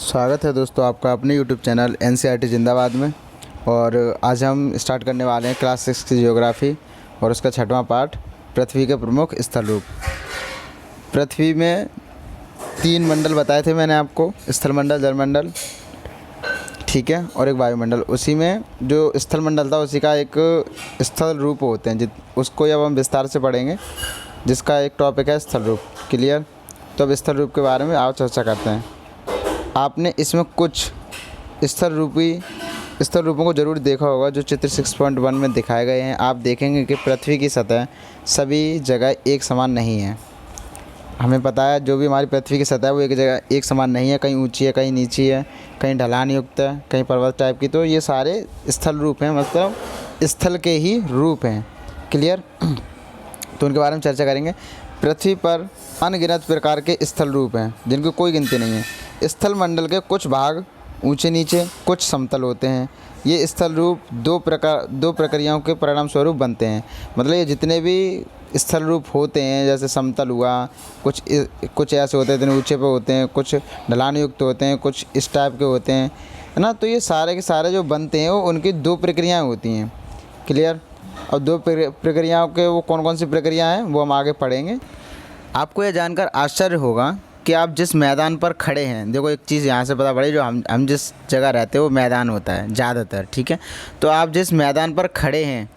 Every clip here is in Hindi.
स्वागत है दोस्तों आपका अपने YouTube चैनल NCERT जिंदाबाद में। और आज हम स्टार्ट करने वाले हैं क्लास 6 की जियोग्राफी और उसका 6वां पार्ट पृथ्वी के प्रमुख स्थल रूप। पृथ्वी में 3 मंडल बताए थे मैंने आपको, स्थल मंडल, जल मंडल, ठीक है, और एक वायुमंडल। उसी में जो स्थल मंडल था उसी का एक स्थल रूप होते हैं, उसको अब हम विस्तार से पढ़ेंगे, जिसका एक टॉपिक है स्थल रूप। क्लियर? तो अब स्थल रूप के बारे में आओ चर्चा करते हैं। आपने इसमें कुछ स्थल रूपों को ज़रूर देखा होगा जो चित्र 6.1 में दिखाए गए हैं। आप देखेंगे कि पृथ्वी की सतह सभी जगह एक समान नहीं है। हमें पता है जो भी हमारी पृथ्वी की सतह है वो एक जगह एक समान नहीं है, कहीं ऊंची है, कहीं नीची है, कहीं ढलान युक्त है, कहीं पर्वत टाइप की। तो ये सारे स्थल रूप हैं, मतलब स्थल के ही रूप हैं। क्लियर? तो उनके बारे में चर्चा करेंगे। पृथ्वी पर अनगिनत प्रकार के स्थल रूप हैं जिनकी कोई गिनती नहीं है। स्थल मंडल के कुछ भाग ऊंचे नीचे, कुछ समतल होते हैं। ये स्थल रूप दो प्रक्रियाओं के परिणाम स्वरूप बनते हैं। मतलब ये जितने भी स्थल रूप होते हैं, जैसे समतल हुआ, कुछ ऐसे होते हैं जितने ऊंचे पे होते हैं, कुछ ढलान युक्त होते हैं, कुछ इस टाइप के होते हैं, है ना। तो ये सारे के सारे जो बनते हैं वो उनकी 2 प्रक्रियाएँ होती हैं। क्लियर? और 2 प्रक्रियाओं के वो कौन कौन सी प्रक्रियाएँ हैं वो हम आगे पढ़ेंगे। आपको यह जानकर आश्चर्य होगा कि आप जिस मैदान पर खड़े हैं, देखो एक चीज़ यहाँ से पता पड़ी, जो हम जिस जगह रहते हैं वो मैदान होता है ज़्यादातर, ठीक है। तो आप जिस मैदान पर खड़े हैं,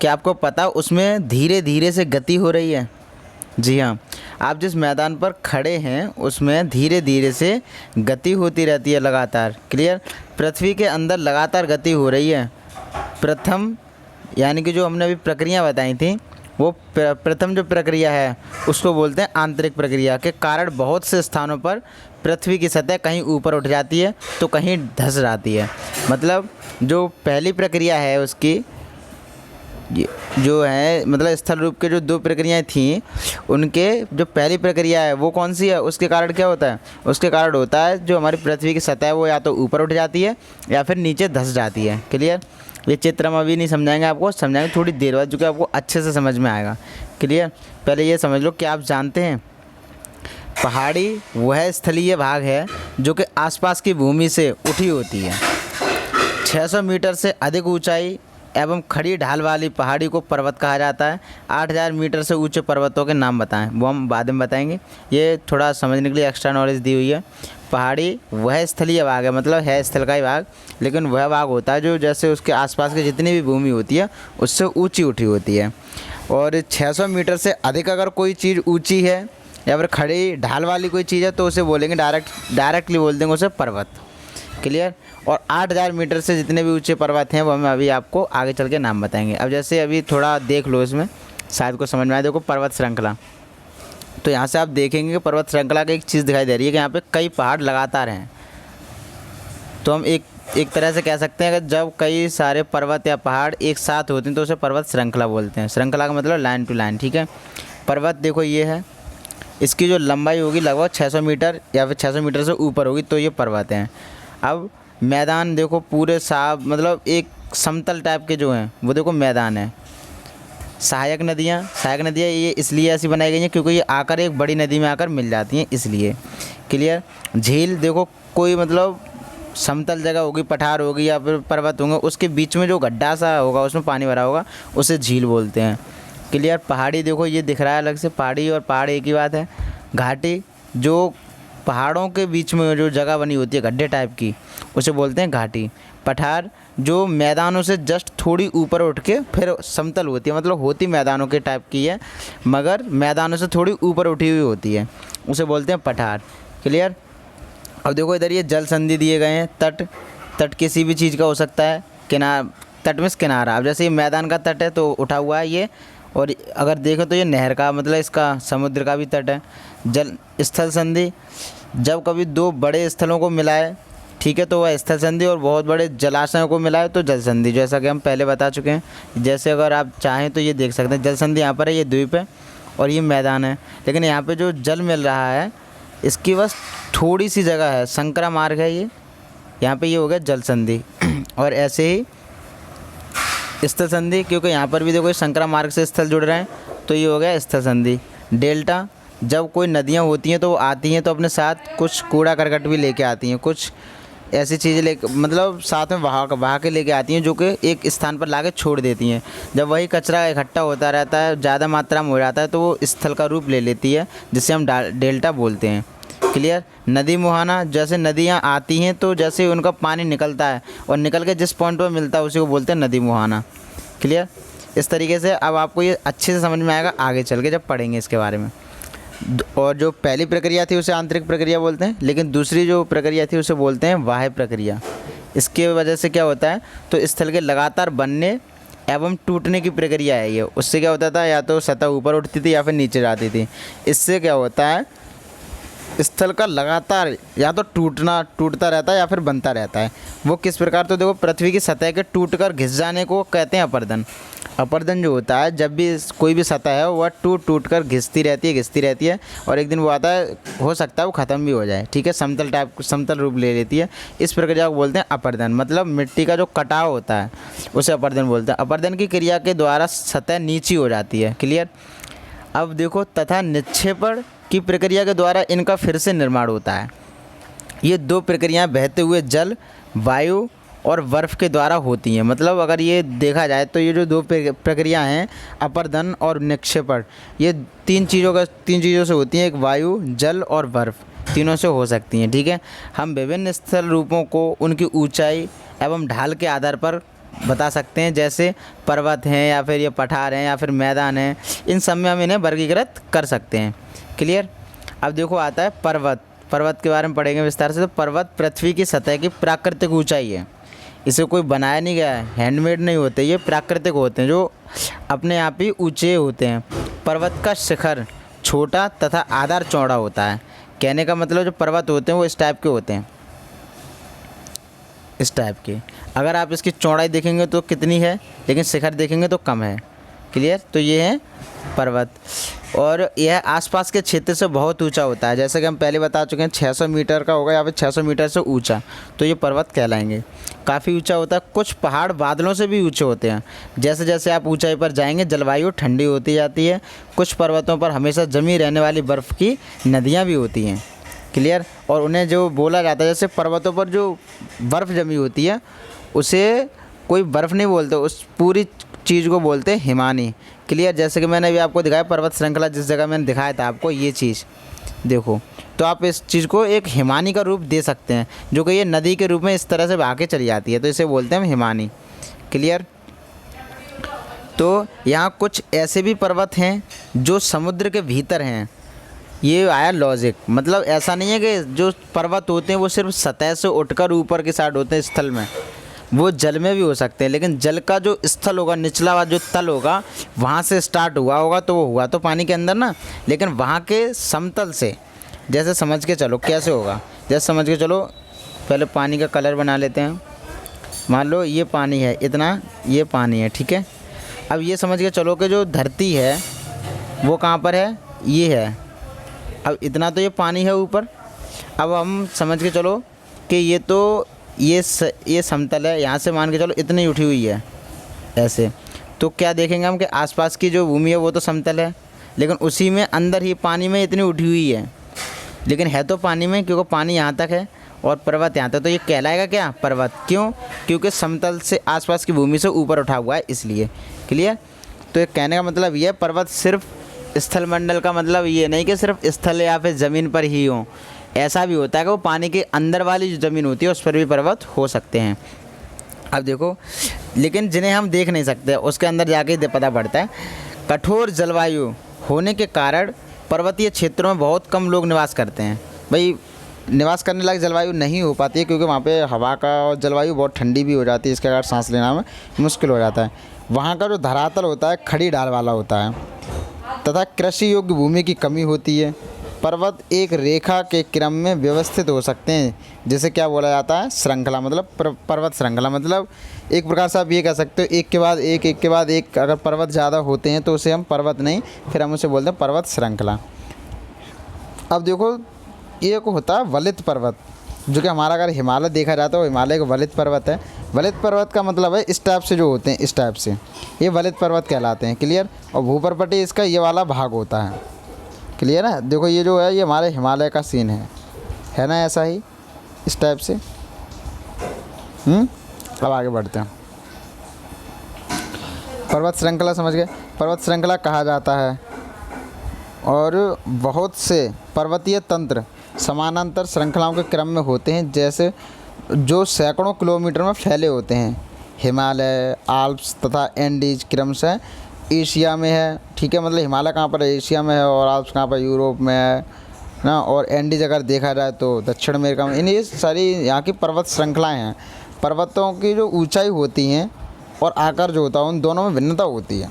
क्या आपको पता उसमें धीरे धीरे से गति हो रही है? जी हाँ, आप जिस मैदान पर खड़े हैं उसमें धीरे धीरे से गति होती रहती है लगातार। क्लियर? पृथ्वी के अंदर लगातार गति हो रही है। प्रथम यानी कि जो हमने अभी प्रक्रिया बताई थी, वो प्रथम जो प्रक्रिया है उसको बोलते हैं आंतरिक प्रक्रिया। के कारण बहुत से स्थानों पर पृथ्वी की सतह कहीं ऊपर उठ जाती है तो कहीं धंस जाती है। मतलब जो पहली प्रक्रिया है उसकी जो है, मतलब स्थल रूप के जो 2 प्रक्रियाएं थीं, उनके जो पहली प्रक्रिया है वो कौन सी है, उसके कारण क्या होता है? उसके कारण होता है जो हमारी पृथ्वी की सतह है वो या तो ऊपर उठ जाती है या फिर नीचे धंस जाती है। क्लियर? ये चित्र हम अभी नहीं समझाएंगे, आपको समझाएंगे थोड़ी देर बाद, जो कि आपको अच्छे से समझ में आएगा। क्लियर? पहले ये समझ लो कि आप जानते हैं पहाड़ी वह स्थलीय भाग है जो कि आसपास की भूमि से उठी होती है। 600 मीटर से अधिक ऊंचाई एवं खड़ी ढाल वाली पहाड़ी को पर्वत कहा जाता है। 8000 मीटर से ऊंचे पर्वतों के नाम बताएं, वो हम बाद में बताएंगे। ये थोड़ा समझने के लिए एक्स्ट्रा नॉलेज दी हुई है। पहाड़ी वह स्थलीय भाग है, मतलब है स्थल का ही भाग, लेकिन वह भाग होता है जो जैसे उसके आसपास की जितनी भी भूमि होती है उससे ऊंची उठी होती है। और 600 मीटर से अधिक अगर कोई चीज़ ऊंची है या फिर खड़ी ढाल वाली कोई चीज़ है तो उसे बोलेंगे डायरेक्टली बोल देंगे उसे पर्वत। क्लियर? और 8000 मीटर से जितने भी ऊंचे पर्वत हैं वो हम अभी आपको आगे चल के नाम बताएंगे। अब जैसे अभी थोड़ा देख लो, इसमें शायद को समझ में आए। देखो पर्वत श्रृंखला, तो यहाँ से आप देखेंगे कि पर्वत श्रृंखला की एक चीज़ दिखाई दे रही है कि यहाँ पे कई पहाड़ लगातार हैं। तो हम एक तरह से कह सकते हैं कि जब कई सारे पर्वत या पहाड़ एक साथ होते हैं तो उसे पर्वत श्रृंखला बोलते हैं। श्रृंखला का मतलब लाइन टू लाइन, ठीक है। पर्वत देखो ये है, इसकी जो लंबाई होगी लगभग 600 मीटर या फिर 600 मीटर से ऊपर होगी, तो ये पर्वत हैं। अब मैदान देखो पूरे साफ, मतलब एक समतल टाइप के जो हैं वो देखो मैदान है। सहायक नदियाँ ये इसलिए ऐसी बनाई गई हैं क्योंकि ये आकर एक बड़ी नदी में आकर मिल जाती हैं, इसलिए। क्लियर? झील देखो, कोई मतलब समतल जगह होगी, पठार होगी या फिर पर्वत होंगे, उसके बीच में जो गड्ढा सा होगा उसमें पानी भरा होगा उसे झील बोलते हैं। क्लियर? पहाड़ी देखो ये दिख रहा है अलग से, पहाड़ी और पहाड़ एक ही बात है। घाटी जो पहाड़ों के बीच में जो जगह बनी होती है गड्ढे टाइप की, उसे बोलते हैं घाटी। पठार जो मैदानों से जस्ट थोड़ी ऊपर उठ के फिर समतल होती है, मतलब होती मैदानों के टाइप की है मगर मैदानों से थोड़ी ऊपर उठी हुई होती है, उसे बोलते हैं पठार। क्लियर? अब देखो इधर ये जल संधि दिए गए हैं। तट किसी भी चीज़ का हो सकता है। तट में किनारा, अब जैसे ये मैदान का तट है तो उठा हुआ है ये, और अगर देखो तो ये नहर का, मतलब इसका समुद्र का भी तट है। जल स्थल संधि, जब कभी 2 बड़े स्थलों को मिलाए, ठीक है, तो वह स्थल संधि, और बहुत बड़े जलाशयों को मिलाए तो जल संधि, जैसा कि हम पहले बता चुके हैं। जैसे अगर आप चाहें तो ये देख सकते हैं, जल संधि यहाँ पर है, ये द्वीप है और ये मैदान है, लेकिन यहाँ पे जो जल मिल रहा है इसकी बस थोड़ी सी जगह है, संकरा मार्ग है ये, यहाँ पे ये हो गया जल संधि। और ऐसे ही स्थल संधि, क्योंकि यहाँ पर भी देखो संकरा मार्ग से स्थल जुड़ रहे हैं तो ये हो गया स्थल संधि। डेल्टा जब कोई नदियाँ होती हैं तो वो आती हैं तो अपने साथ कुछ कूड़ा करकट भी लेके आती हैं, कुछ ऐसी चीज़ें ले मतलब साथ में बहा के लेके आती हैं जो कि एक स्थान पर लाके छोड़ देती हैं। जब वही कचरा इकट्ठा होता रहता है, ज़्यादा मात्रा में हो जाता है, तो वो स्थल का रूप ले लेती है जिसे हम डेल्टा बोलते हैं। क्लियर। नदी मुहाना, जैसे नदियाँ आती हैं तो जैसे उनका पानी निकलता है और निकल के जिस पॉइंट पर मिलता है उसी को बोलते हैं नदी मुहाना। क्लियर। इस तरीके से अब आपको ये अच्छे से समझ में आएगा आगे चल के जब पढ़ेंगे इसके बारे में। और जो पहली प्रक्रिया थी उसे आंतरिक प्रक्रिया बोलते हैं, लेकिन दूसरी जो प्रक्रिया थी उसे बोलते हैं बाह्य प्रक्रिया। इसके वजह से क्या होता है, तो स्थल के लगातार बनने एवं टूटने की प्रक्रिया है ये। उससे क्या होता था, या तो सतह ऊपर उठती थी या फिर नीचे जाती थी। इससे क्या होता है, स्थल का लगातार या तो टूटता रहता है या फिर बनता रहता है। वो किस प्रकार, तो देखो पृथ्वी की सतह के टूटकर घिस जाने को कहते हैं अपर्दन। अपर्दन जो होता है, जब भी कोई भी सतह है वह टूट कर घिसती रहती है और एक दिन वो आता है, हो सकता है वो ख़त्म भी हो जाए। ठीक है, समतल रूप ले लेती है। इस प्रक्रिया को बोलते हैं अपर्दन। मतलब मिट्टी का जो कटाव होता है उसे अपर्दन बोलते हैं। अपर्दन की क्रिया के द्वारा सतह नीची हो जाती है। क्लियर। अब देखो, तथा निक्षेपण की प्रक्रिया के द्वारा इनका फिर से निर्माण होता है। ये दो प्रक्रियाएं बहते हुए जल, वायु और बर्फ़ के द्वारा होती हैं। मतलब अगर ये देखा जाए तो ये जो दो प्रक्रिया हैं, अपर्दन और निक्षेपण, ये तीन चीज़ों से होती हैं। एक वायु, जल और बर्फ़, तीनों से हो सकती हैं। ठीक है। हम विभिन्न स्थल रूपों को उनकी ऊंचाई एवं ढाल के आधार पर बता सकते हैं। जैसे पर्वत हैं या फिर ये पठार हैं या फिर मैदान हैं, इन सब में हम इन्हें वर्गीकृत कर सकते हैं। क्लियर। अब देखो आता है पर्वत के बारे में पढ़ेंगे विस्तार से। तो पर्वत पृथ्वी की सतह की प्राकृतिक ऊंचाई है। इसे कोई बनाया नहीं गया है, हैंडमेड नहीं होते, ये प्राकृतिक होते हैं जो अपने आप ही ऊंचे होते हैं। पर्वत का शिखर छोटा तथा आधार चौड़ा होता है। कहने का मतलब जो पर्वत होते हैं वो इस टाइप के होते हैं, इस टाइप के। अगर आप इसकी चौड़ाई देखेंगे तो कितनी है, लेकिन शिखर देखेंगे तो कम है। क्लियर। तो ये है पर्वत, और यह आसपास के क्षेत्र से बहुत ऊंचा होता है। जैसे कि हम पहले बता चुके हैं 600 मीटर का होगा या फिर 600 मीटर से ऊंचा, तो ये पर्वत कहलाएंगे। काफ़ी ऊंचा होता है। कुछ पहाड़ बादलों से भी ऊंचे होते हैं। जैसे जैसे आप ऊंचाई पर जाएंगे जलवायु ठंडी होती जाती है। कुछ पर्वतों पर हमेशा जमी रहने वाली बर्फ़ की नदियाँ भी होती हैं। क्लियर। और उन्हें जो बोला जाता है, जैसे पर्वतों पर जो बर्फ़ जमी होती है उसे कोई बर्फ़ नहीं बोलते, उस पूरी चीज़ को बोलते हैं हिमानी। क्लियर। जैसे कि मैंने अभी आपको दिखाया पर्वत श्रृंखला, जिस जगह मैंने दिखाया था आपको ये चीज़ देखो, तो आप इस चीज़ को एक हिमानी का रूप दे सकते हैं, जो कि ये नदी के रूप में इस तरह से बहा के चली जाती है, तो इसे बोलते हैं हम हिमानी। क्लियर। तो यहाँ कुछ ऐसे भी पर्वत हैं जो समुद्र के भीतर हैं। ये आया लॉजिक, मतलब ऐसा नहीं है कि जो पर्वत होते हैं वो सिर्फ सतह से उठकर ऊपर की साइड होते हैं स्थल में, वो जल में भी हो सकते हैं। लेकिन जल का जो स्थल होगा, निचला वाला जो तल होगा, वहाँ से स्टार्ट हुआ होगा तो वो हुआ तो पानी के अंदर ना, लेकिन वहाँ के समतल से, जैसे समझ के चलो कैसे होगा, जैसे समझ के चलो, पहले पानी का कलर बना लेते हैं। मान लो ये पानी है, इतना ये पानी है। ठीक है। अब ये समझ के चलो कि जो धरती है वो कहाँ पर है, ये है। अब इतना तो ये पानी है ऊपर। अब हम समझ के चलो कि ये तो ये समतल है, यहाँ से मान के चलो इतनी उठी हुई है ऐसे। तो क्या देखेंगे हम कि आसपास की जो भूमि है वो तो समतल है, लेकिन उसी में अंदर ही पानी में इतनी उठी हुई है, लेकिन है तो पानी में, क्योंकि पानी यहाँ तक है और पर्वत यहाँ तक, तो ये कहलाएगा क्या, पर्वत। क्यों? क्योंकि समतल से आसपास की भूमि से ऊपर उठा हुआ है, इसलिए। क्लियर। तो ये कहने का मतलब ये, पर्वत सिर्फ स्थल मंडल का मतलब ये नहीं कि सिर्फ स्थल या फिर ज़मीन पर ही हो, ऐसा भी होता है कि वो पानी के अंदर वाली जो ज़मीन होती है उस पर भी पर्वत हो सकते हैं। अब देखो, लेकिन जिन्हें हम देख नहीं सकते उसके अंदर जाके पता पड़ता है। कठोर जलवायु होने के कारण पर्वतीय क्षेत्रों में बहुत कम लोग निवास करते हैं। भाई निवास करने लायक जलवायु नहीं हो पाती है, क्योंकि वहाँ पे हवा का और जलवायु बहुत ठंडी भी हो जाती है, इसके कारण सांस लेना में मुश्किल हो जाता है। वहाँ का जो धरातल होता है खड़ी ढाल वाला होता है, तथा कृषि योग्य भूमि की कमी होती है। पर्वत एक रेखा के क्रम में व्यवस्थित हो सकते हैं, जिसे क्या बोला जाता है, श्रृंखला। मतलब पर्वत श्रृंखला, मतलब एक प्रकार से आप ये कह सकते हो एक के बाद एक अगर पर्वत ज़्यादा होते हैं तो उसे हम पर्वत नहीं, फिर हम उसे बोलते हैं पर्वत श्रृंखला। अब देखो, एक होता है वलित पर्वत, जो कि हमारा अगर हिमालय देखा जाता है वो हिमालय का वलित पर्वत है। वलित पर्वत का मतलब है इस टाइप से जो होते हैं, इस टाइप से, ये वलित पर्वत कहलाते हैं। क्लियर। और भूपर्पटी इसका ये वाला भाग होता है, क्लियर है। देखो ये जो है ये हमारे हिमालय का सीन है ना, ऐसा ही इस टाइप से। अब आगे बढ़ते हैं। पर्वत श्रृंखला समझ गए। पर्वत श्रृंखला कहा जाता है और बहुत से पर्वतीय तंत्र समानांतर श्रृंखलाओं के क्रम में होते हैं, जैसे जो सैकड़ों किलोमीटर में फैले होते हैं। हिमालय, आल्प्स तथा एंडीज क्रमशः एशिया में है, ठीक है। मतलब हिमालय कहाँ पर है, एशिया में है, और आल्प्स कहाँ पर, यूरोप में है ना। और एंडीज अगर देखा जाए तो दक्षिण अमेरिका में। इन ये सारी यहाँ की पर्वत श्रृंखलाएँ हैं। पर्वतों की जो ऊंचाई होती हैं और आकार जो होता है उन दोनों में भिन्नता होती है।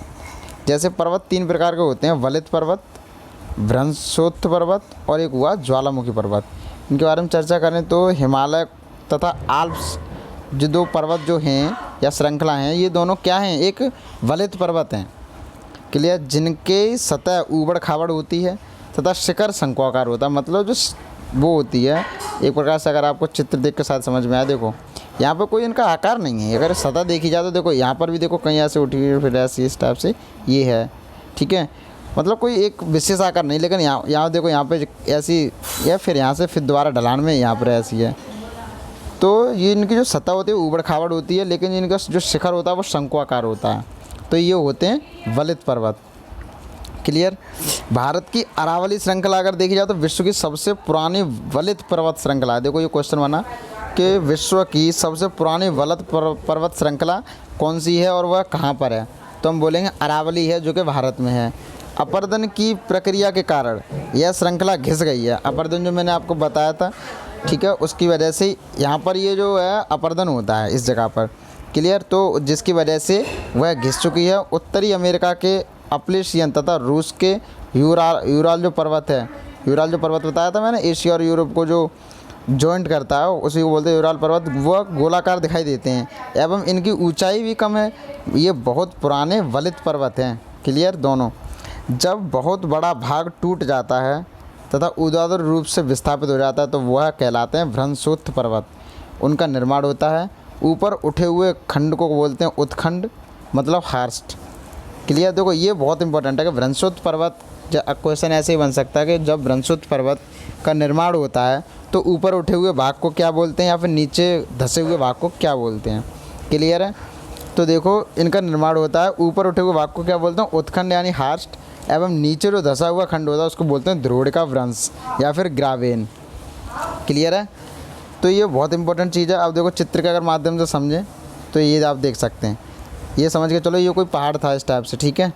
जैसे पर्वत 3 प्रकार के होते हैं, वलित पर्वत, भ्रंशोत्थ पर्वत और एक हुआ ज्वालामुखी पर्वत। इनके बारे में चर्चा करें तो हिमालय तथा आल्प्स जो 2 पर्वत जो हैं या श्रृंखला हैं, ये दोनों क्या हैं, एक वलित पर्वत हैं, क्लियर, जिनके सतह ऊबड़ खाबड़ होती है तथा शिखर शंक्वाकार होता है। मतलब जो वो होती है एक प्रकार से, अगर आपको चित्र देख के साथ समझ में आए, देखो यहाँ पर कोई इनका आकार नहीं है। अगर सतह देखी जाए तो देखो यहाँ पर भी देखो कहीं ऐसे उठी हुई, फिर ऐसी इस टाइप से ये है, ठीक है। मतलब कोई एक विशेष आकार नहीं, लेकिन यहाँ देखो यहाँ पे ऐसी है, फिर यहाँ से फिर दोबारा ढलान में यहाँ पर ऐसी है। तो ये इनकी जो सतह होती है ऊबड़ खाबड़ होती है, लेकिन इनका जो शिखर होता है वो शंक्वाकार होता है। तो ये होते हैं वलित पर्वत, क्लियर। भारत की अरावली श्रृंखला अगर देखी जाए तो विश्व की सबसे पुरानी वलित पर्वत श्रृंखला है। देखो ये क्वेश्चन बना कि विश्व की सबसे पुरानी वलित पर्वत श्रृंखला कौन सी है और वह कहाँ पर है, तो हम बोलेंगे अरावली है, जो कि भारत में है। अपर्दन की प्रक्रिया के कारण यह श्रृंखला घिस गई है। अपर्दन जो मैंने आपको बताया था, ठीक है, उसकी वजह से यहाँ पर ये जो है अपर्दन होता है इस जगह पर, क्लियर। तो जिसकी वजह से वह घिस चुकी है। उत्तरी अमेरिका के अपलेशियन तथा रूस के यूराल जो पर्वत है, यूराल जो पर्वत बताया था मैंने, एशिया और यूरोप को जो जॉइंट करता है उसी को बोलते हैं यूराल पर्वत, वह गोलाकार दिखाई देते हैं एवं इनकी ऊंचाई भी कम है। ये बहुत पुराने वलित पर्वत हैं, क्लियर दोनों। जब बहुत बड़ा भाग टूट जाता है तथा ऊर्ध्वाधर रूप से विस्थापित हो जाता है तो वह कहलाते हैं भ्रंशोत्थ पर्वत। उनका निर्माण होता है, ऊपर उठे हुए खंड को बोलते हैं उत्खंड, मतलब हार्स्ट, क्लियर। देखो ये बहुत इंपॉर्टेंट है कि भ्रंशोत्थ पर्वत, क्वेश्चन ऐसे ही बन सकता है कि जब भ्रंशोत्थ पर्वत का निर्माण होता है तो ऊपर उठे हुए भाग को क्या बोलते हैं या फिर नीचे धंसे हुए भाग को क्या बोलते हैं, क्लियर है। तो देखो इनका निर्माण होता है, ऊपर उठे हुए भाग को क्या बोलते हैं, उत्खंड यानी हार्स्ट, एवं नीचे जो धंसा हुआ खंड होता है उसको बोलते हैं ध्रुवणिका भ्रंश या फिर ग्रावेन, क्लियर है। तो ये बहुत इंपॉर्टेंट चीज़ है। अब देखो चित्र के अगर माध्यम से समझें तो ये आप देख सकते हैं, ये समझ के चलो ये कोई पहाड़ था इस टाइप से, ठीक है।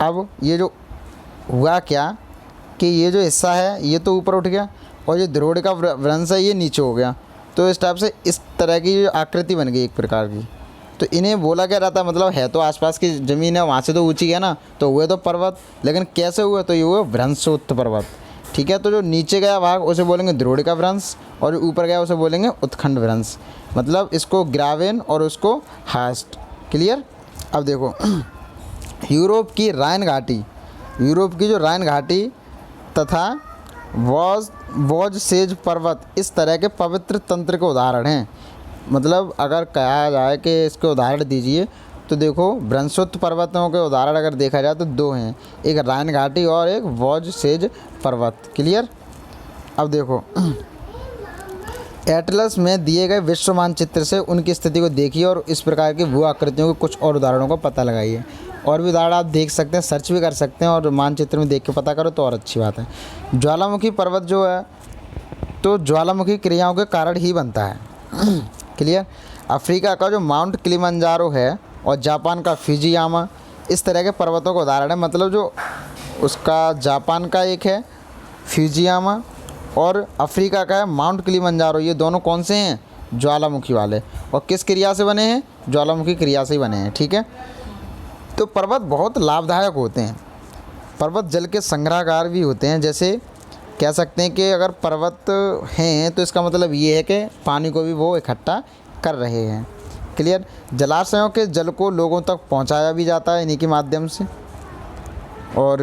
अब ये जो हुआ क्या कि ये जो हिस्सा है ये तो ऊपर उठ गया और ये ध्रुवणिका भ्रंश है ये नीचे हो गया, तो इस टाइप से इस तरह की जो आकृति बन गई एक प्रकार की। तो इन्हें बोला क्या रहता है, मतलब है तो आसपास की ज़मीन है, वहाँ से तो ऊंची है ना, तो हुए तो पर्वत, लेकिन कैसे हुए, तो ये हुए भ्रंशोत्थ पर्वत, ठीक है। तो जो नीचे गया भाग उसे बोलेंगे ध्रुवणिका भ्रंश और जो ऊपर गया उसे बोलेंगे उत्खंड भ्रंश, मतलब इसको ग्रावेन और उसको हास्ट, क्लियर। अब देखो यूरोप की राइन घाटी, यूरोप की जो राइन घाटी तथा वॉज सेज पर्वत इस तरह के पवित्र तंत्र के उदाहरण हैं। मतलब अगर कहा जाए कि इसके उदाहरण दीजिए तो देखो भ्रंशोत्थ पर्वतों के उदाहरण अगर देखा जाए तो 2 हैं, एक राइन घाटी और एक वॉज सेज पर्वत, क्लियर। अब देखो एटलस में दिए गए विश्व मानचित्र से उनकी स्थिति को देखिए और इस प्रकार की भू आकृतियों के कुछ और उदाहरणों का पता लगाइए। और भी उदाहरण आप देख सकते हैं, सर्च भी कर सकते हैं और मानचित्र में देख के पता करो तो और अच्छी बात है। ज्वालामुखी पर्वत जो है तो ज्वालामुखी क्रियाओं के कारण ही बनता है, क्लियर। अफ्रीका का जो माउंट किलिमंजारो है और जापान का फिजियामा इस तरह के पर्वतों का उदाहरण है। मतलब जो उसका जापान का एक है फिजियामा और अफ्रीका का है माउंट किलिमंजारो, ये दोनों कौन से हैं, ज्वालामुखी वाले, और किस क्रिया से बने हैं, ज्वालामुखी क्रिया से ही बने हैं, ठीक है। तो पर्वत बहुत लाभदायक होते हैं। पर्वत जल के संग्रहगार भी होते हैं, जैसे कह सकते हैं कि अगर पर्वत हैं तो इसका मतलब ये है कि पानी को भी वो इकट्ठा कर रहे हैं, क्लियर। जलाशयों के जल को लोगों तक पहुंचाया भी जाता है इन्हीं के माध्यम से, और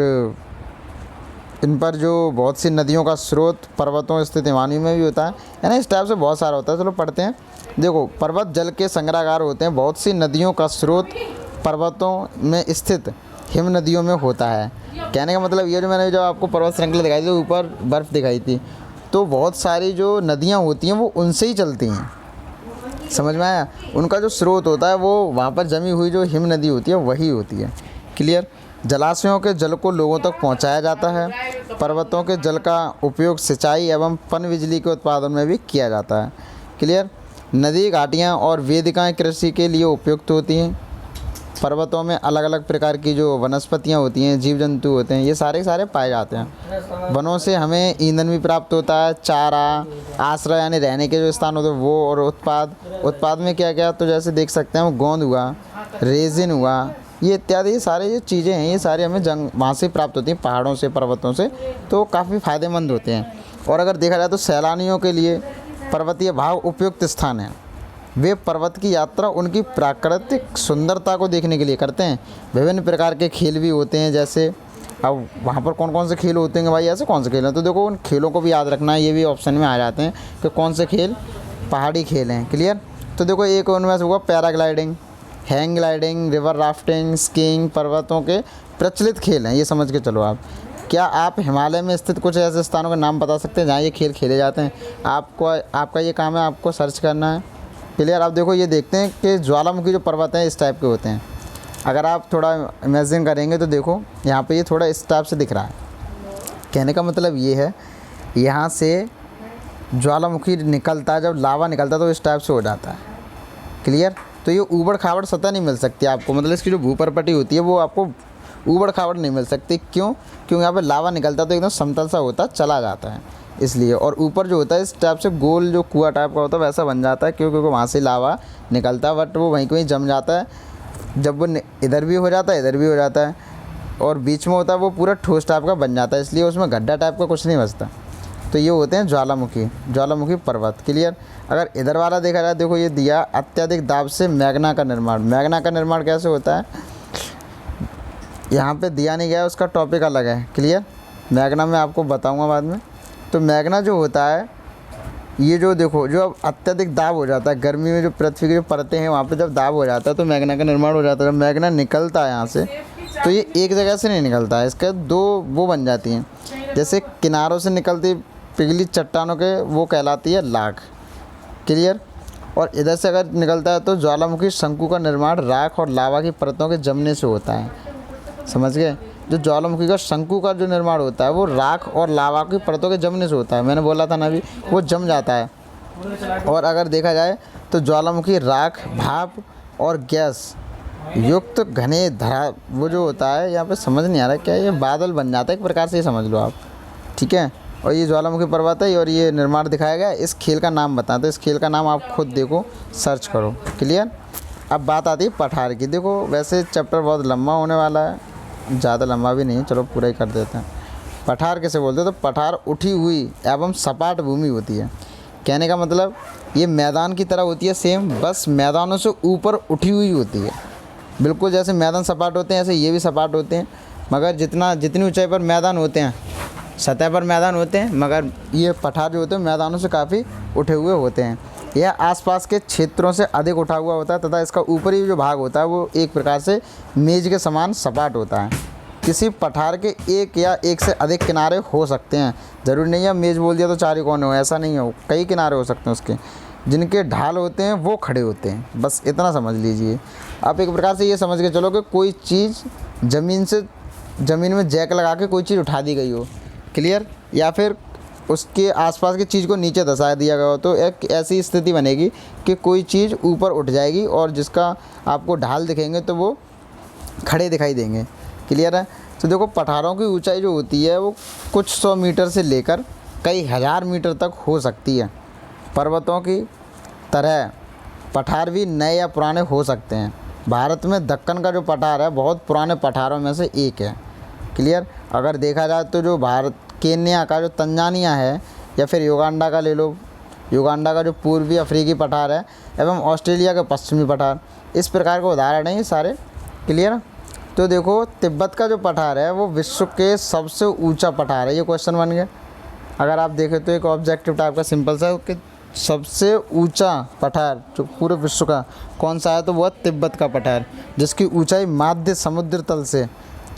इन पर जो बहुत सी नदियों का स्रोत पर्वतों स्थित हिमालयों में भी होता है ना, इस टाइप से बहुत सारा होता है। चलो पढ़ते हैं। देखो पर्वत जल के संग्रहगार होते हैं, बहुत सी नदियों का स्रोत पर्वतों में स्थित हिम नदियों में होता है। कहने का मतलब ये जो मैंने जब आपको पर्वत श्रृंखला दिखाई थी ऊपर बर्फ़ दिखाई थी, तो बहुत सारी जो नदियाँ होती हैं वो उनसे ही चलती हैं। समझ में आया? उनका जो स्रोत होता है वो वहाँ पर जमी हुई जो हिम नदी होती है वही होती है। क्लियर? जलाशयों के जल को लोगों तक पहुँचाया जाता है। पर्वतों के जल का उपयोग सिंचाई एवं पनबिजली के उत्पादन में भी किया जाता है। क्लियर? नदी, घाटियाँ और वेदिकाएँ कृषि के लिए उपयुक्त होती हैं। पर्वतों में अलग अलग प्रकार की जो वनस्पतियाँ होती हैं, जीव जंतु होते हैं, ये सारे के सारे पाए जाते हैं। वनों से हमें ईंधन भी प्राप्त होता है, चारा, आश्रय यानी रहने के जो स्थान होते हैं वो, और उत्पाद में क्या क्या, तो जैसे देख सकते हैं वो गोंद हुआ, रेजिन हुआ, ये इत्यादि सारे जो चीज़ें हैं ये सारे हमें वहाँ से प्राप्त होती हैं, पहाड़ों से, पर्वतों से, तो काफ़ी फ़ायदेमंद होते हैं। और अगर देखा जाए तो सैलानियों के लिए पर्वतीय भाग उपयुक्त स्थान है। वे पर्वत की यात्रा उनकी प्राकृतिक सुंदरता को देखने के लिए करते हैं। विभिन्न प्रकार के खेल भी होते हैं, जैसे अब वहाँ पर कौन कौन से खेल होते हैं भाई, ऐसे कौन से खेल हैं, तो देखो उन खेलों को भी याद रखना है, ये भी ऑप्शन में आ जाते हैं कि कौन से खेल पहाड़ी खेल हैं। क्लियर? तो देखो एक उनमें से हुआ paragliding, hang gliding, river rafting, skiing, पर्वतों के प्रचलित खेल हैं, ये समझ के चलो आप। क्या आप हिमालय में स्थित कुछ ऐसे स्थानों के नाम बता सकते हैं जहाँ ये खेल खेले जाते हैं? आपका ये काम है, आपको सर्च करना है। क्लियर? आप देखो ये देखते हैं कि ज्वालामुखी जो पर्वत हैं इस टाइप के होते हैं। अगर आप थोड़ा इमेजिन करेंगे तो देखो यहाँ पे ये थोड़ा इस टाइप से दिख रहा है। कहने का मतलब ये है, यहाँ से ज्वालामुखी निकलता है, जब लावा निकलता है तो इस टाइप से हो जाता है। क्लियर? तो ये ऊबड़ खाबड़ सतह नहीं मिल सकती आपको, मतलब इसकी जो भूपरपट्टी होती है वो आपको ऊबड़ खाबड़ नहीं मिल सकती। क्यों? क्योंकि यहाँ पे लावा निकलता है तो एकदम समतल सा होता चला जाता है इसलिए। और ऊपर जो होता है इस टाइप से गोल जो कुआं टाइप का होता है वैसा बन जाता है, क्योंकि वहाँ से लावा निकलता है, बट वो वहीं के वहीं जम जाता है। जब वो इधर भी हो जाता है, इधर भी हो जाता है, और बीच में होता है वो पूरा ठोस टाइप का बन जाता है, इसलिए उसमें गड्ढा टाइप का कुछ नहीं बचता। तो ये होते हैं ज्वालामुखी पर्वत। क्लियर? अगर इधर वाला देखा जाए, देखो ये दिया अत्यधिक दाब से मैग्ना का निर्माण। मैग्ना का निर्माण कैसे होता है यहाँ पे दिया नहीं गया, उसका टॉपिक अलग है। क्लियर? मैग्ना मैं आपको बताऊँगा बाद में। तो मैग्ना जो होता है ये जो देखो जो अब अत्यधिक दाब हो जाता है, गर्मी में जो पृथ्वी की जो परतें हैं वहाँ पे जब दाब हो जाता है तो मैग्ना का निर्माण हो जाता है। जब मैग्ना निकलता है यहाँ से तो ये एक जगह से नहीं निकलता है, इसके दो वो बन जाती हैं। जैसे किनारों से निकलती पिघली चट्टानों के वो कहलाती है लाख। क्लियर? और इधर से अगर निकलता है तो ज्वालामुखी शंकु का निर्माण राख और लावा की परतों के जमने से होता है। समझ गए? जो ज्वालामुखी का शंकु का जो निर्माण होता है वो राख और लावा की परतों के जमने से होता है। मैंने बोला था ना अभी, वो जम जाता है। और अगर देखा जाए तो ज्वालामुखी राख, भाप और गैस युक्त घने धरा वो जो होता है, यहाँ पे समझ नहीं आ रहा क्या, ये बादल बन जाता है एक प्रकार से, ये समझ लो आप। ठीक है? और ये ज्वालामुखी पर्वत है और ये निर्माण दिखाया गया। इस खेल का नाम बताते, इस खेल का नाम आप खुद देखो, सर्च करो। क्लियर? अब बात आती है पठार की। देखो वैसे चैप्टर बहुत लंबा होने वाला है, ज़्यादा लंबा भी नहीं, चलो पूरा ही कर देते हैं। पठार कैसे बोलते हैं? तो पठार उठी हुई एवं सपाट भूमि होती है। कहने का मतलब ये मैदान की तरह होती है सेम, बस मैदानों से ऊपर उठी हुई होती है। बिल्कुल जैसे मैदान सपाट होते हैं ऐसे ये भी सपाट होते हैं, मगर जितनी ऊंचाई पर मैदान होते हैं, सतह पर मैदान होते हैं, मगर ये पठार जो होते हैं मैदानों से काफ़ी उठे हुए होते हैं। यह आसपास के क्षेत्रों से अधिक उठा हुआ होता है तथा इसका ऊपरी जो भाग होता है वो एक प्रकार से मेज के समान सपाट होता है। किसी पठार के एक या एक से अधिक किनारे हो सकते हैं, ज़रूरी नहीं है मेज बोल दिया तो चार ही कोने हो, ऐसा नहीं हो, कई किनारे हो सकते हैं उसके। जिनके ढाल होते हैं वो खड़े होते हैं, बस इतना समझ लीजिए आप। एक प्रकार से ये समझ के चलो कि कोई चीज़ ज़मीन में जैक लगा के कोई चीज़ उठा दी गई हो। क्लियर? या फिर उसके आसपास की चीज़ को नीचे दसा दिया गया हो, तो एक ऐसी स्थिति बनेगी कि कोई चीज़ ऊपर उठ जाएगी और जिसका आपको ढाल दिखेंगे तो वो खड़े दिखाई देंगे। क्लियर है? तो देखो पठारों की ऊंचाई जो होती है वो कुछ 100 मीटर से लेकर कई हज़ार मीटर तक हो सकती है। पर्वतों की तरह पठार भी नए या पुराने हो सकते हैं। भारत में दक्कन का जो पठार है बहुत पुराने पठारों में से एक है। क्लियर? अगर देखा जाए तो जो भारत केन्या का जो तंजानिया है या फिर युगांडा का ले लो, युगांडा का जो पूर्वी अफ्रीकी पठार है एवं ऑस्ट्रेलिया का पश्चिमी पठार, इस प्रकार के उदाहरण हैं ये सारे। क्लियर? तो देखो तिब्बत का जो पठार है वो विश्व के सबसे ऊंचा पठार है। ये क्वेश्चन बन गया। अगर आप देखें तो एक ऑब्जेक्टिव टाइप का सिंपल सा कि सबसे ऊंचा पठार जो पूरे विश्व का कौन सा है, तो वह तिब्बत का पठार, जिसकी ऊंचाई माध्य समुद्र तल से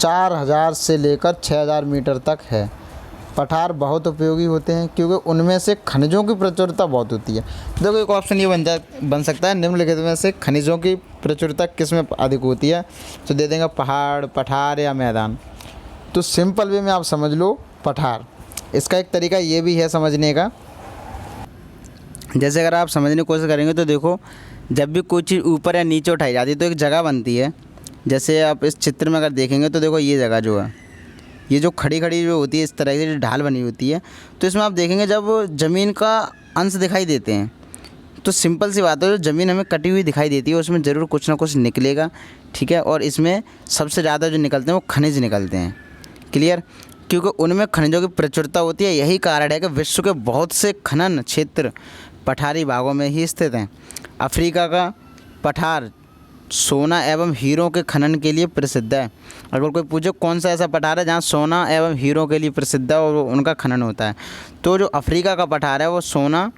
4000 से लेकर 6000 मीटर तक है। पठार बहुत उपयोगी होते हैं क्योंकि उनमें से खनिजों की प्रचुरता बहुत होती है। देखो एक ऑप्शन ये बन सकता है, निम्नलिखित में से खनिजों की प्रचुरता किस में अधिक होती है? तो दे देंगे पहाड़, पठार या मैदान। तो सिंपल वे में आप समझ लो पठार। इसका एक तरीका ये भी है समझने का, जैसे अगर आप समझने की कोशिश करेंगे तो देखो, जब भी कोई चीज़ ऊपर या नीचे उठाई जाती है तो एक जगह बनती है। जैसे आप इस चित्र में अगर देखेंगे तो देखो ये जगह जो है, ये जो खड़ी खड़ी जो होती है इस तरह की जो ढाल बनी होती है, तो इसमें आप देखेंगे जब ज़मीन का अंश दिखाई देते हैं तो सिंपल सी बात है, जो ज़मीन हमें कटी हुई दिखाई देती है उसमें ज़रूर कुछ ना कुछ निकलेगा, ठीक है। और इसमें सबसे ज़्यादा जो निकलते हैं वो खनिज निकलते हैं। क्लियर? क्योंकि उनमें खनिजों की प्रचुरता होती है। यही कारण है कि विश्व के बहुत से खनन क्षेत्र पठारी भागों में ही स्थित हैं। अफ्रीका का पठार सोना एवं हीरों के खनन के लिए प्रसिद्ध है। अगर कोई पूछे कौन सा ऐसा पठार है जहाँ सोना एवं हीरों के लिए प्रसिद्ध है और उनका खनन होता है, तो जो अफ्रीका का पठार है वो सोना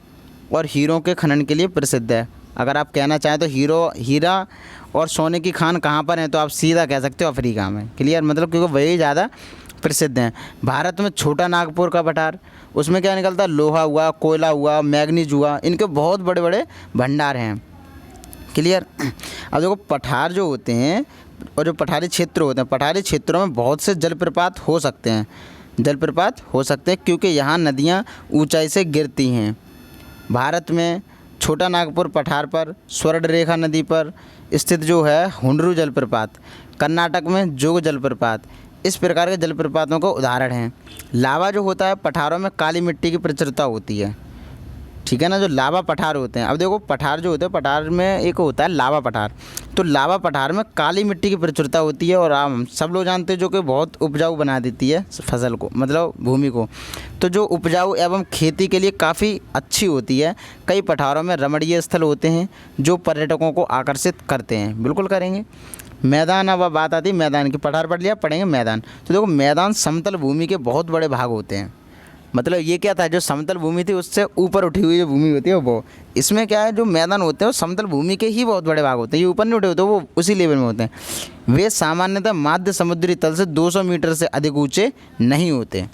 और हीरों के खनन के लिए प्रसिद्ध है। अगर आप कहना चाहें तो हीरा और सोने की खान कहाँ पर है, तो आप सीधा कह सकते हो अफ्रीका में। क्लियर? मतलब क्योंकि वही ज़्यादा प्रसिद्ध हैं। भारत में छोटा नागपुर का पठार, उसमें क्या निकलता है? लोहा हुआ, कोयला हुआ, मैग्नीज हुआ, इनके बहुत बड़े बड़े भंडार हैं। क्लियर? अब देखो पठार जो होते हैं और जो पठारी क्षेत्र होते हैं, पठारी क्षेत्रों में बहुत से जलप्रपात हो सकते हैं। जलप्रपात हो सकते हैं क्योंकि यहाँ नदियाँ ऊंचाई से गिरती हैं। भारत में छोटा नागपुर पठार पर स्वर्णरेखा नदी पर स्थित जो है हुंडरू जलप्रपात, कर्नाटक में जोग जलप्रपात, इस प्रकार के जलप्रपातों का उदाहरण हैं। लावा जो होता है पठारों में काली मिट्टी की प्रचुरता होती है, ठीक है ना, जो लावा पठार होते हैं। अब देखो पठार जो होते हैं, पठार में एक होता है लावा पठार, तो लावा पठार में काली मिट्टी की प्रचुरता होती है और हम सब लोग जानते हैं जो कि बहुत उपजाऊ बना देती है फसल को, मतलब भूमि को। तो जो उपजाऊ एवं खेती के लिए काफ़ी अच्छी होती है। कई पठारों में रमणीय स्थल होते हैं जो पर्यटकों को आकर्षित करते हैं। बिल्कुल करेंगे। मैदान, अब बात आती है मैदान की। पठार पढ़ लिया, पढ़ेंगे मैदान। तो देखो मैदान समतल भूमि के बहुत बड़े भाग होते हैं। मतलब ये क्या था, जो समतल भूमि थी उससे ऊपर उठी हुई जो भूमि होती है वो, इसमें क्या है, जो मैदान होते हैं वो समतल भूमि के ही बहुत बड़े भाग होते हैं। ये ऊपर नहीं उठे होते, वो उसी लेवल में होते हैं। वे सामान्यतः माध्य समुद्री तल से 200 मीटर से अधिक ऊंचे नहीं होते।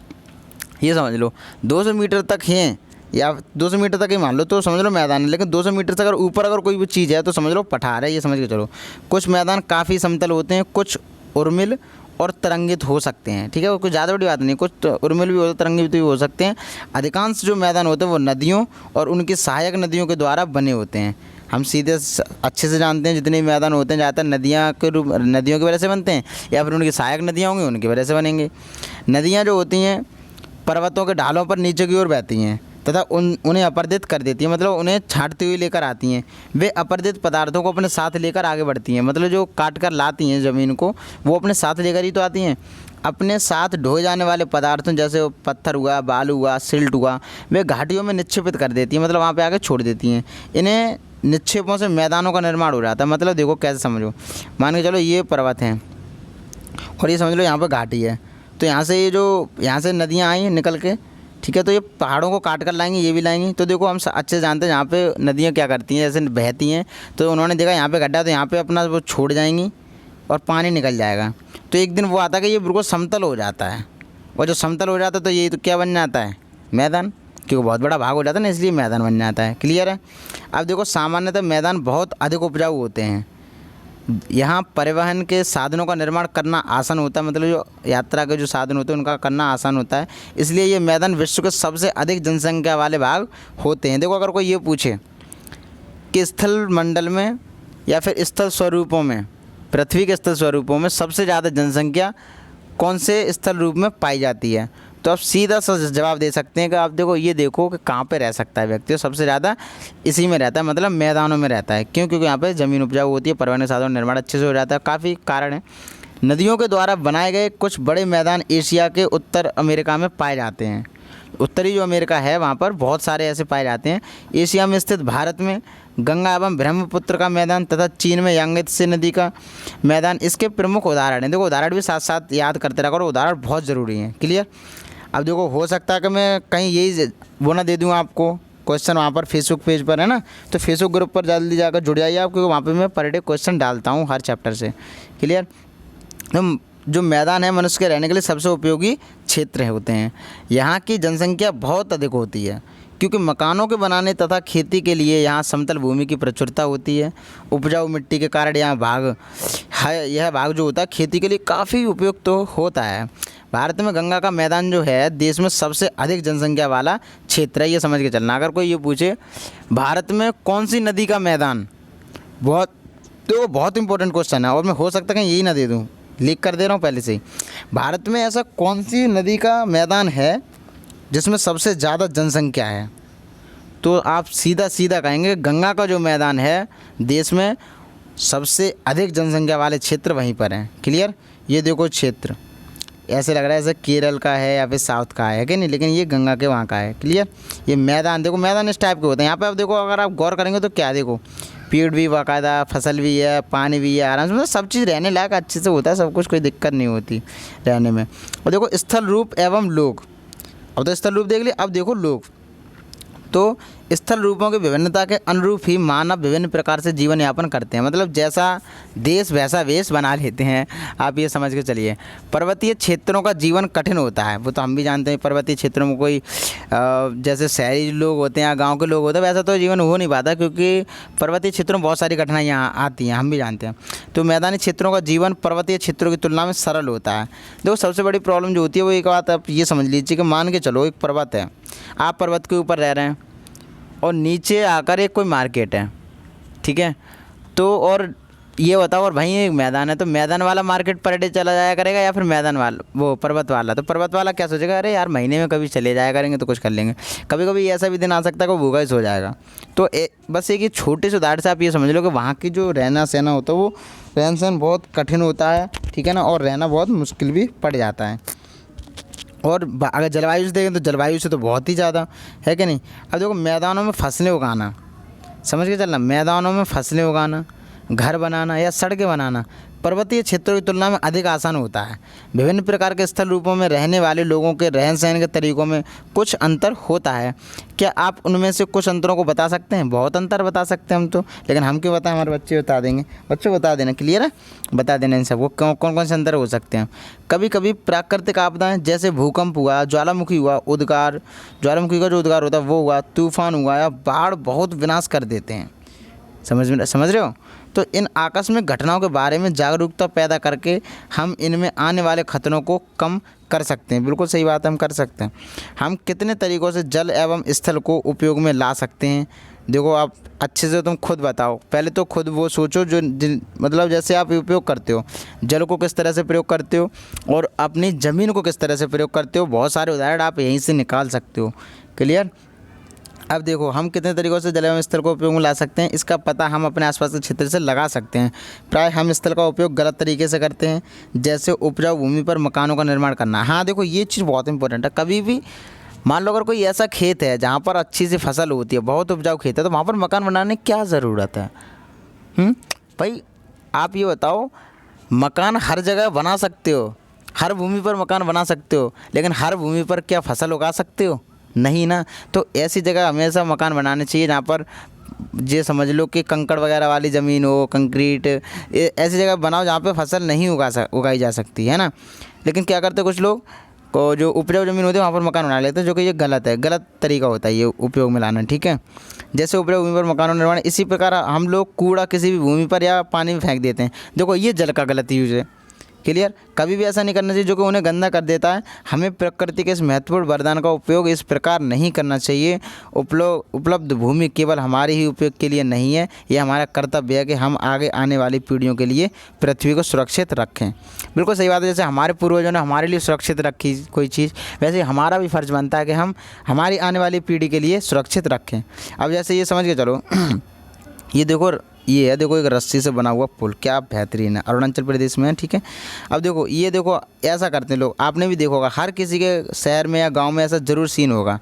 ये समझ लो 200 मीटर तक हैं या 200 मीटर तक ही मान लो तो समझ लो मैदान है। लेकिन 200 मीटर से अगर ऊपर अगर कोई भी चीज़ है तो समझ लो पठार है, ये समझ के चलो। कुछ मैदान काफ़ी समतल होते हैं, कुछ उर्मिल और तरंगित हो सकते हैं, ठीक है। कुछ ज़्यादा बड़ी बात नहीं, कुछ उर्मिल भी हो, तरंगित भी हो सकते हैं। अधिकांश जो मैदान होते हैं वो नदियों और उनकी सहायक नदियों के द्वारा बने होते हैं। हम सीधे अच्छे से जानते हैं जितने मैदान होते हैं ज़्यादातर नदियों की वजह से बनते हैं या फिर उनकी सहायक नदियाँ होंगी उनकी वजह से बनेंगे। नदियाँ जो होती हैं पर्वतों के ढालों पर नीचे की ओर बहती हैं तथा उन्हें अपर्दित कर देती है, मतलब उन्हें छाँटती हुई लेकर आती हैं। वे अपर्दित पदार्थों को अपने साथ लेकर आगे बढ़ती हैं, मतलब जो काट कर लाती हैं ज़मीन को वो अपने साथ लेकर ही तो आती हैं। अपने साथ ढोए जाने वाले पदार्थों जैसे पत्थर हुआ, बालू हुआ, सिल्ट हुआ, वे घाटियों में निक्षेपित कर देती हैं, मतलब वहाँ पे आके छोड़ देती हैं। इन्हें निक्षेपों से मैदानों का निर्माण हो जाता है। मतलब देखो कैसे समझो, मान के चलो ये पर्वत हैं और ये समझ लो यहाँ पर घाटी है, तो यहाँ से नदियाँ आई निकल के, ठीक है, तो ये पहाड़ों को काट कर लाएंगी, ये भी लाएंगी। तो देखो हम अच्छे से जानते हैं यहाँ पे नदियाँ क्या करती हैं, जैसे बहती हैं, तो उन्होंने देखा यहाँ पे गड्ढा, तो यहाँ पे अपना वो छोड़ जाएंगी और पानी निकल जाएगा। तो एक दिन वो आता है कि ये बिल्कुल समतल हो जाता है, और जो समतल हो जाता है तो ये तो क्या बन जाता है, मैदान, क्योंकि बहुत बड़ा भाग हो जाता है ना, इसलिए मैदान बन जाता है। क्लियर है? अब देखो सामान्यतः मैदान बहुत अधिक उपजाऊ होते हैं। यहाँ परिवहन के साधनों का निर्माण करना आसान होता है, मतलब जो यात्रा के जो साधन होते हैं उनका करना आसान होता है, इसलिए ये मैदान विश्व के सबसे अधिक जनसंख्या वाले भाग होते हैं। देखो अगर कोई ये पूछे कि स्थल मंडल में या फिर स्थल स्वरूपों में, पृथ्वी के स्थल स्वरूपों में सबसे ज़्यादा जनसंख्या कौन से स्थल रूप में पाई जाती है, तो आप सीधा सा जवाब दे सकते हैं कि आप देखो कि कहाँ पे रह सकता है व्यक्ति, सबसे ज़्यादा इसी में रहता है, मतलब मैदानों में रहता है। क्यों? क्योंकि यहाँ पे ज़मीन उपजाऊ होती है, परिवहन साधन निर्माण अच्छे से हो जाता है। काफ़ी कारण है। नदियों के द्वारा बनाए गए कुछ बड़े मैदान एशिया के उत्तर अमेरिका में पाए जाते हैं। उत्तरी जो अमेरिका है वहाँ पर बहुत सारे ऐसे पाए जाते हैं। एशिया में स्थित भारत में गंगा एवं ब्रह्मपुत्र का मैदान तथा चीन में यांगत्से नदी का मैदान इसके प्रमुख उदाहरण हैं। देखो उदाहरण भी साथ साथ याद करते रहो, उदाहरण बहुत ज़रूरी है। क्लियर? अब देखो हो सकता है कि मैं कहीं यही वो ना दे दूँ आपको क्वेश्चन, वहाँ पर फेसबुक पेज पर है ना, तो फेसबुक ग्रुप पर जल्दी जाकर जुड़ जाइए आप, क्योंकि वहाँ पे मैं पर डे क्वेश्चन डालता हूँ हर चैप्टर से। क्लियर? तो जो मैदान है मनुष्य के रहने के लिए सबसे उपयोगी क्षेत्र होते हैं। यहाँ की जनसंख्या बहुत अधिक होती है क्योंकि मकानों के बनाने तथा खेती के लिए यहाँ समतल भूमि की प्रचुरता होती है। उपजाऊ मिट्टी के कारण यहाँ भाग है, यह भाग जो होता है खेती के लिए काफ़ी उपयुक्त तो होता है। भारत में गंगा का मैदान जो है देश में सबसे अधिक जनसंख्या वाला क्षेत्र है, ये समझ के चलना। अगर कोई ये पूछे भारत में कौन सी नदी का मैदान, बहुत इंपॉर्टेंट क्वेश्चन है और मैं हो सकता है यही ना दे दूँ, लीक कर दे रहा हूँ पहले से ही। भारत में ऐसा कौन सी नदी का मैदान है जिसमें सबसे ज़्यादा जनसंख्या है, तो आप सीधा सीधा कहेंगे गंगा का जो मैदान है देश में सबसे अधिक जनसंख्या वाले क्षेत्र वहीं पर हैं। क्लियर। ये देखो क्षेत्र ऐसे लग रहा है जैसे केरल का है या फिर साउथ का है कि नहीं, लेकिन ये गंगा के वहाँ का है। क्लियर। ये मैदान देखो, मैदान इस टाइप के होते हैं। यहाँ पे आप देखो, अगर आप गौर करेंगे तो क्या देखो, पेड़ भी बाकायदा, फसल भी है, पानी भी है, आराम से मतलब सब चीज़ रहने लायक अच्छे से होता है, सब कुछ, कोई दिक्कत नहीं होती रहने में। और देखो स्थल रूप एवं लोग, अब तो स्थल रूप देख लिए, अब देखो लोग। तो स्थल रूपों की विभिन्नता के अनुरूप ही मानव विभिन्न प्रकार से जीवन यापन करते हैं, मतलब जैसा देश वैसा वेश बना लेते हैं, आप ये समझ के चलिए। पर्वतीय क्षेत्रों का जीवन कठिन होता है, वो तो हम भी जानते हैं। पर्वतीय क्षेत्रों में कोई जैसे शहरी लोग होते हैं या गांव के लोग होते हैं वैसा तो जीवन हो नहीं पाता, क्योंकि पर्वतीय क्षेत्रों में बहुत सारी कठिनाइयाँ आती हैं, हम भी जानते हैं। तो मैदानी क्षेत्रों का जीवन पर्वतीय क्षेत्रों की तुलना में सरल होता है। देखो सबसे बड़ी प्रॉब्लम जो होती है वो एक बात आप ये समझ लीजिए कि मान के चलो एक पर्वत है, आप पर्वत के ऊपर रह रहे हैं और नीचे आकर एक कोई मार्केट है, ठीक है, तो और ये बताओ और भाई एक मैदान है, तो मैदान वाला मार्केट पर डे चला जाया करेगा या फिर मैदान वाला वो पर्वत वाला? तो पर्वत वाला क्या सोचेगा, अरे यार महीने में कभी चले जाया करेंगे तो कुछ कर लेंगे। कभी कभी ऐसा भी दिन आ सकता है कि वो भूखा ही सो जाएगा। तो बस एक छोटे से उदाहरण से आप ये समझ लो कि वहाँ की जो रहना सहना होता है वो रहन सहन बहुत कठिन होता है, ठीक है ना, और रहना बहुत मुश्किल भी पड़ जाता है। और अगर जलवायु से देखें तो जलवायु से तो बहुत ही ज़्यादा है कि नहीं। अब देखो मैदानों में फसलें उगाना, समझ के चलना, मैदानों में फसलें उगाना, घर बनाना या सड़कें बनाना पर्वतीय क्षेत्रों की तुलना में अधिक आसान होता है। विभिन्न प्रकार के स्थल रूपों में रहने वाले लोगों के रहन सहन के तरीकों में कुछ अंतर होता है। क्या आप उनमें से कुछ अंतरों को बता सकते हैं? बहुत अंतर बता सकते हैं हम तो, लेकिन हम क्यों बताएं, हमारे बच्चे बता देंगे। बच्चों बता देना, क्लियर है, बता देना इन सबको कौन कौन से अंतर हो सकते हैं। कभी कभी प्राकृतिक आपदाएँ जैसे भूकंप हुआ, ज्वालामुखी हुआ, उद्गार, ज्वालामुखी का जो उद्गार होता है वो हुआ, तूफान हुआ या बाढ़ बहुत विनाश कर देते हैं। समझ रहे हो। तो इन आकस्मिक घटनाओं के बारे में जागरूकता पैदा करके हम इनमें आने वाले खतरों को कम कर सकते हैं। बिल्कुल सही बात है, हम कर सकते हैं। हम कितने तरीक़ों से जल एवं स्थल को उपयोग में ला सकते हैं? देखो आप अच्छे से तुम खुद बताओ, पहले तो खुद वो सोचो जो मतलब जैसे आप उपयोग करते हो, जल को किस तरह से प्रयोग करते हो और अपनी ज़मीन को किस तरह से प्रयोग करते हो। बहुत सारे उदाहरण आप यहीं से निकाल सकते हो। क्लियर। अब देखो हम कितने तरीक़ों से जल एवं स्थल को उपयोग में ला सकते हैं, इसका पता हम अपने आसपास के क्षेत्र से लगा सकते हैं। प्राय हम स्थल का उपयोग गलत तरीके से करते हैं, जैसे उपजाऊ भूमि पर मकानों का निर्माण करना। हाँ देखो ये चीज़ बहुत इंपॉर्टेंट है। कभी भी मान लो अगर कोई ऐसा खेत है जहाँ पर अच्छी सी फसल होती है, बहुत उपजाऊ खेत है, तो वहाँ पर मकान बनाने की क्या ज़रूरत है? भाई आप ये बताओ, मकान हर जगह बना सकते हो, हर भूमि पर मकान बना सकते हो, लेकिन हर भूमि पर क्या फसल उगा सकते हो? नहीं ना। तो ऐसी जगह हमेशा मकान बनाने चाहिए जहाँ पर ये समझ लो कि कंकड़ वगैरह वाली ज़मीन हो, कंक्रीट, ऐसी जगह बनाओ जहाँ पे फसल नहीं उगाई जा सकती है ना। लेकिन क्या करते कुछ लोग को जो उपजाऊ ज़मीन होती है वहाँ पर मकान बना लेते हैं, जो कि ये गलत है, गलत तरीका होता है ये उपयोग में लाना, ठीक है। जैसे उपजाऊ भूमि पर मकानों निर्माण, इसी प्रकार हम लोग कूड़ा किसी भी भूमि पर या पानी में फेंक देते हैं। देखो ये जल का गलत यूज़ है। क्लियर। कभी भी ऐसा नहीं करना चाहिए जो कि उन्हें गंदा कर देता है। हमें प्रकृति के इस महत्वपूर्ण वरदान का उपयोग इस प्रकार नहीं करना चाहिए। उपलब्ध भूमि केवल हमारे ही उपयोग के लिए नहीं है, यह हमारा कर्तव्य है कि हम आगे आने वाली पीढ़ियों के लिए पृथ्वी को सुरक्षित रखें। बिल्कुल सही बात है, जैसे हमारे पूर्वजों ने हमारे लिए सुरक्षित रखी कोई चीज़, वैसे हमारा भी फ़र्ज़ बनता है कि हम हमारी आने वाली पीढ़ी के लिए सुरक्षित रखें। अब जैसे ये समझ के चलो ये देखो, ये है देखो एक रस्सी से बना हुआ पुल, क्या बेहतरीन है, अरुणाचल प्रदेश में है, ठीक है। अब देखो ये देखो ऐसा करते हैं लोग, आपने भी देखा होगा, हर किसी के शहर में या गांव में ऐसा ज़रूर सीन होगा।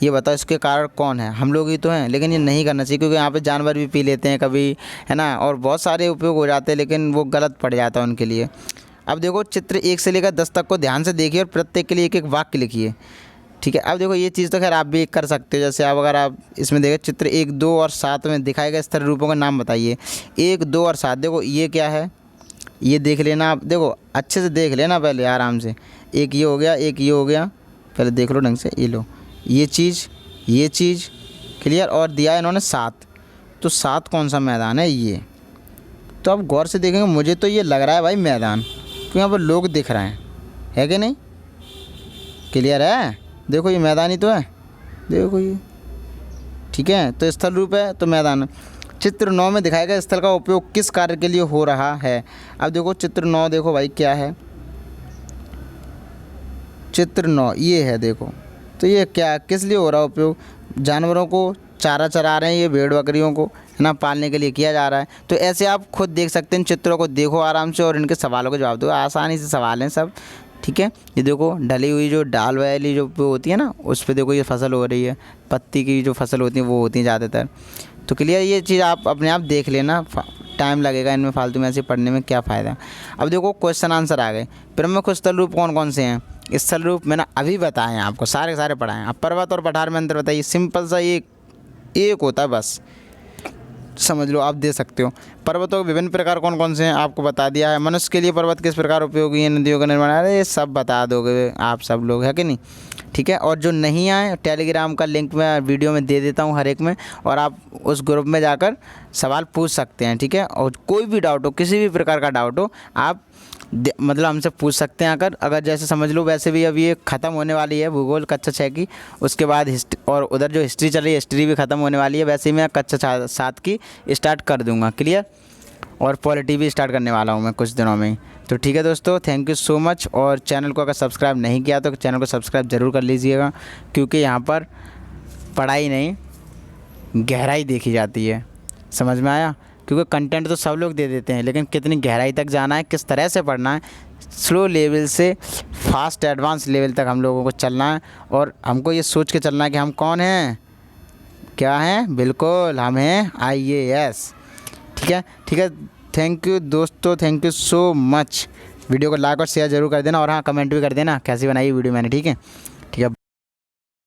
ये बताओ इसके कारण कौन है? हम लोग ही तो हैं। लेकिन ये नहीं करना चाहिए, क्योंकि यहाँ पे जानवर भी पी लेते हैं कभी, है ना, और बहुत सारे उपयोग हो जाते हैं, लेकिन वो गलत पड़ जाता है उनके लिए। अब देखो चित्र 1 से लेकर 10 तक को ध्यान से देखिए और प्रत्येक के लिए एक एक वाक्य लिखिए, ठीक है। अब देखो ये चीज़ तो खैर आप भी कर सकते हो। जैसे आप अगर आप इसमें देखें चित्र 1, 2 और 7 में दिखाए गए स्थल रूपों का नाम बताइए। 1, 2 और 7। देखो ये क्या है, ये देख लेना आप, देखो अच्छे से देख लेना पहले आराम से। एक ये हो गया, एक ये हो गया, पहले देख लो ढंग से। ये लो, ये चीज़ क्लियर। और दिया है इन्होंने 7, तो 7 कौन सा मैदान है ये? तो आप गौर से देखेंगे, मुझे तो ये लग रहा है भाई मैदान, क्योंकि यहाँ पर लोग दिख रहे हैं, है कि नहीं? क्लियर है? देखो ये मैदान ही तो है, देखो ये, ठीक है। तो स्थल रूप है तो मैदान। चित्र 9 में दिखाया गया स्थल का उपयोग किस कार्य के लिए हो रहा है? अब देखो चित्र 9 देखो भाई क्या है, चित्र 9 ये है देखो। तो ये क्या किस लिए हो रहा है उपयोग? जानवरों को चारा चरा रहे हैं, ये भेड़ बकरियों को है ना, पालने के लिए किया जा रहा है। तो ऐसे आप खुद देख सकते हैं, चित्रों को देखो आराम से और इनके सवालों के जवाब दो। आसानी से सवाल हैं सब, ठीक है। ये देखो ढली हुई जो डाल वाली जो होती है ना, उस पर देखो ये फसल हो रही है, पत्ती की जो फसल होती है वो होती है ज़्यादातर। तो क्लियर, ये चीज़ आप अपने आप देख लेना, टाइम लगेगा इनमें, फालतू में ऐसे पढ़ने में क्या फ़ायदा। अब देखो क्वेश्चन आंसर आ गए। प्रमुख स्थल रूप कौन कौन से हैं? स्थल रूप मैंने अभी बताए हैं आपको, सारे सारे पढ़ाए हैं। अब पर्वत और पठार में अंतर बताइए। सिंपल सा एक होता है बस, समझ लो, आप दे सकते हो। पर्वतों के विभिन्न प्रकार कौन कौन से हैं आपको बता दिया है। मनुष्य के लिए पर्वत किस प्रकार उपयोगी है? नदियों का निर्माण, अरे ये सब बता दोगे आप सब लोग, है कि नहीं? ठीक है। और जो नहीं आए, टेलीग्राम का लिंक मैं वीडियो में दे देता हूँ हर एक में, और आप उस ग्रुप में जाकर सवाल पूछ सकते हैं, ठीक है। और कोई भी डाउट हो, किसी भी प्रकार का डाउट हो, आप मतलब हमसे पूछ सकते हैं। अगर जैसे समझ लो, वैसे भी अब ये ख़त्म होने वाली है भूगोल कक्षा 6 की, उसके बाद हिस्ट्री, और उधर जो हिस्ट्री चल रही है हिस्ट्री भी ख़त्म होने वाली है। वैसे ही मैं कक्षा 7 की स्टार्ट कर दूंगा, क्लियर। और पॉलिटी भी स्टार्ट करने वाला हूँ मैं कुछ दिनों में ही। तो ठीक है दोस्तों, थैंक यू सो मच। और चैनल को अगर सब्सक्राइब नहीं किया तो चैनल को सब्सक्राइब ज़रूर कर लीजिएगा, क्योंकि यहाँ पर पढ़ाई नहीं गहराई देखी जाती है, समझ में आया? क्योंकि कंटेंट तो सब लोग दे देते हैं, लेकिन कितनी गहराई तक जाना है, किस तरह से पढ़ना है, स्लो लेवल से फास्ट एडवांस लेवल तक हम लोगों को चलना है। और हमको ये सोच के चलना है कि हम कौन हैं, क्या हैं? बिल्कुल हम हैं IAS, ठीक है। ठीक है, थैंक यू दोस्तों, thank you so much. Video को लाइक और शेयर ज़रूर कर देना, और हाँ कमेंट भी कर देना कैसी बनाई वीडियो मैंने, ठीक है। ठीक है।